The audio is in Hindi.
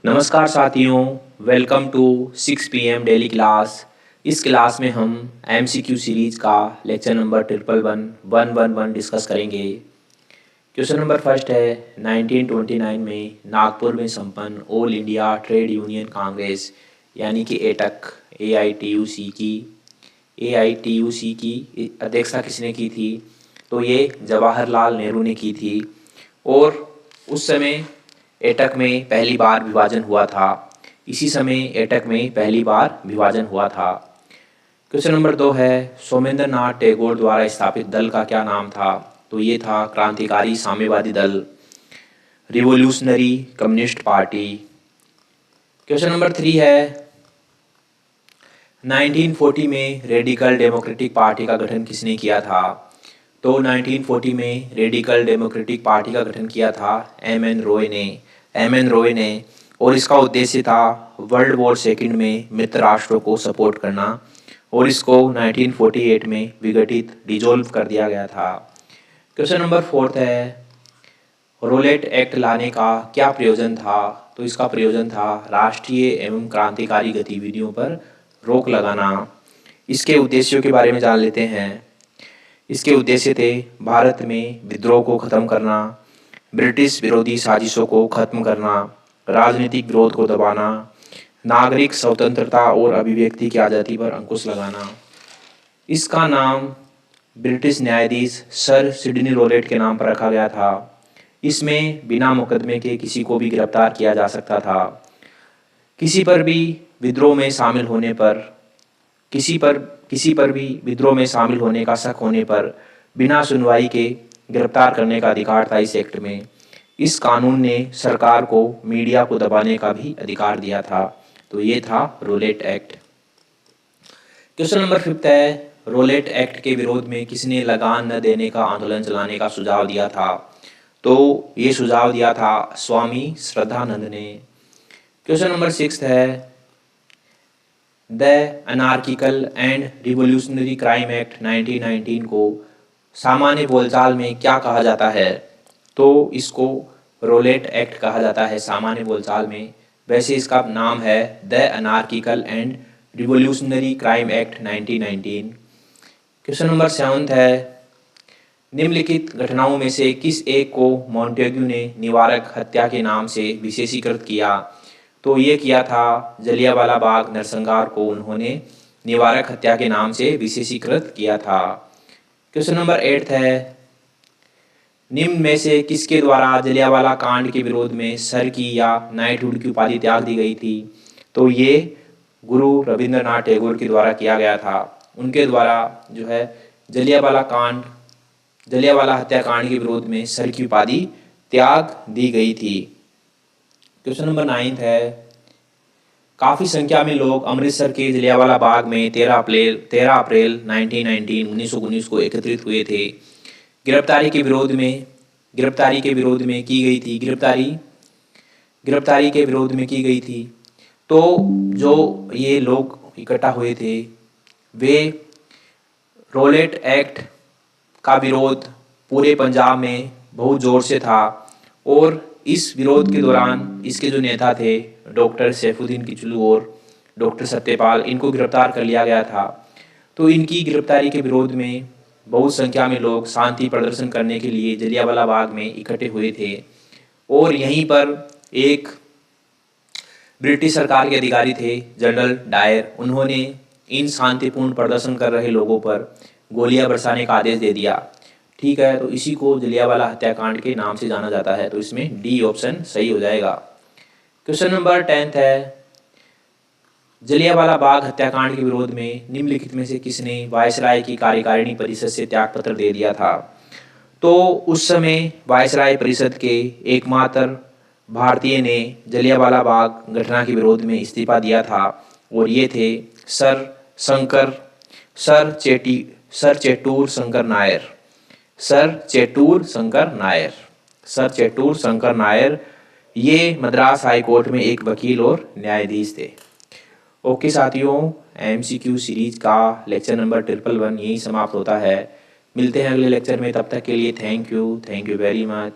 नमस्कार साथियों, welcome to 6 PM daily class. इस क्लास में हम MCQ सीरीज का लेक्चर नंबर 111 डिस्कस करेंगे। क्वेश्चन नंबर फर्स्ट है, 1929 में नागपुर में संपन्न all India trade union congress यानी कि एटक AITUC की अध्यक्षता किसने की थी? तो ये जवाहरलाल नेहरू ने की थी। और उस समय एटक में पहली बार विभाजन हुआ था। इसी समय एटक में पहली बार विभाजन हुआ था। क्वेश्चन नंबर 2 है, सोमेंद्र नाथ टैगोर द्वारा स्थापित दल का क्या नाम था? तो ये था क्रांतिकारी साम्यवादी दल, revolutionary communist party. Question number 3 है, 1940 में रेडिकल डेमोक्रेटिक पार्टी का गठन किसने किया था? तो 1940 में रेडिकल डेमोक्रेटिक पार्टी का गठन किया था एम एन रॉय ने। और इसका उद्देश्य था वर्ल्ड वॉर सेकंड में मित्र राष्ट्रों को सपोर्ट करना, और इसको 1948 में विघटित डिजोल्व कर दिया गया था। क्वेश्चन नंबर 4 है, रोलेट एक्ट लाने का क्या प्रयोजन था? तो इसका प्रयोजन था राष्ट्रीय एवं क्रांतिकारी गतिविधियों पर रोक लगाना। इसके उद्देश्यों के बारे में जान लेते हैं। इसके उद्देश्य थे भारत में विद्रोह को ख़त्म करना, ब्रिटिश विरोधी साजिशों को ख़त्म करना, राजनीतिक विरोध को दबाना, नागरिक स्वतंत्रता और अभिव्यक्ति की आज़ादी पर अंकुश लगाना। इसका नाम ब्रिटिश न्यायाधीश सर सिडनी रोलेट के नाम पर रखा गया था। इसमें बिना मुकदमे के किसी को भी गिरफ्तार किया जा सकता था। किसी पर भी विद्रोह में शामिल होने पर किसी पर भी विद्रोह में शामिल होने का शक होने पर बिना सुनवाई के गिरफ्तार करने का अधिकार था इस एक्ट में। इस कानून ने सरकार को मीडिया को दबाने का भी अधिकार दिया था। तो ये था रोलेट एक्ट। क्वेश्चन नंबर 5 है, रोलेट एक्ट के विरोध में किसने लगान न देने का आंदोलन चलाने का सुझाव दिया था? तो ये सुझाव दिया था स्वामी श्रद्धानंद ने। क्वेश्चन नंबर 6 है, the anarchical and revolutionary crime act 1919 को सामान्य बोलचाल में क्या कहा जाता है? तो इसको रोलेट एक्ट कहा जाता है सामान्य बोलचाल में। वैसे इसका नाम है the anarchical and revolutionary crime act 1919। Question number 7 है, निम्नलिखित घटनाओं में से किस एक को मॉन्टेग्यू ने निवारक हत्या के नाम से विशेषीकृत किया? तो ये किया था जलियांवाला बाग नरसंहार को उन्होंने निवारक हत्या के नाम से विशेषीकृत किया था। क्वेश्चन नंबर 8 है, निम्न में से किसके द्वारा जलियांवाला कांड के विरोध में सर की या नाइटहुड की उपाधि त्याग दी गई थी? तो ये गुरु रविंद्रनाथ टैगोर के द्वारा किया गया था। उनके द्वारा जो है जलियांवाला हत्याकांड के विरोध में सर की उपाधि त्याग दी गई थी। क्वेश्चन नंबर 9 है, काफ़ी संख्या में लोग अमृतसर के जलियांवाला बाग में 13 अप्रैल 1919 को एकत्रित हुए थे। गिरफ्तारी के विरोध में की गई थी। तो जो ये लोग इकट्ठा हुए थे वे रोलेट एक्ट का विरोध पूरे पंजाब में बहुत ज़ोर से था। और इस विरोध के दौरान इसके जो नेता थे डॉक्टर सैफुद्दीन किचलू और डॉक्टर सत्यपाल, इनको गिरफ्तार कर लिया गया था। तो इनकी गिरफ्तारी के विरोध में बहुत संख्या में लोग शांति प्रदर्शन करने के लिए जलियांवाला बाग में इकट्ठे हुए थे। और यहीं पर एक ब्रिटिश सरकार के अधिकारी थे जनरल डायर, उन्होंने इन शांतिपूर्ण प्रदर्शन कर रहे लोगों पर गोलियां बरसाने का आदेश दे दिया। ठीक है, तो इसी को जलियांवाला हत्याकांड के नाम से जाना जाता है। तो इसमें डी ऑप्शन सही हो जाएगा। क्वेश्चन नंबर 10 है, जलियांवाला बाग हत्याकांड के विरोध में निम्नलिखित में से किसने वायसराय की कार्यकारिणी परिषद से त्यागपत्र दे दिया था? तो उस समय वायसराय परिषद के एकमात्र भारतीय ने जलियांवाला बाग घटना के विरोध में इस्तीफा दिया था, और ये थे सर चेटूर शंकर नायर। ये मद्रास हाई कोर्ट में एक वकील और न्यायाधीश थे। ओके साथियों, MCQ सीरीज का लेक्चर नंबर 111 यही समाप्त होता है। मिलते हैं अगले लेक्चर में, तब तक के लिए थैंक यू वेरी मच।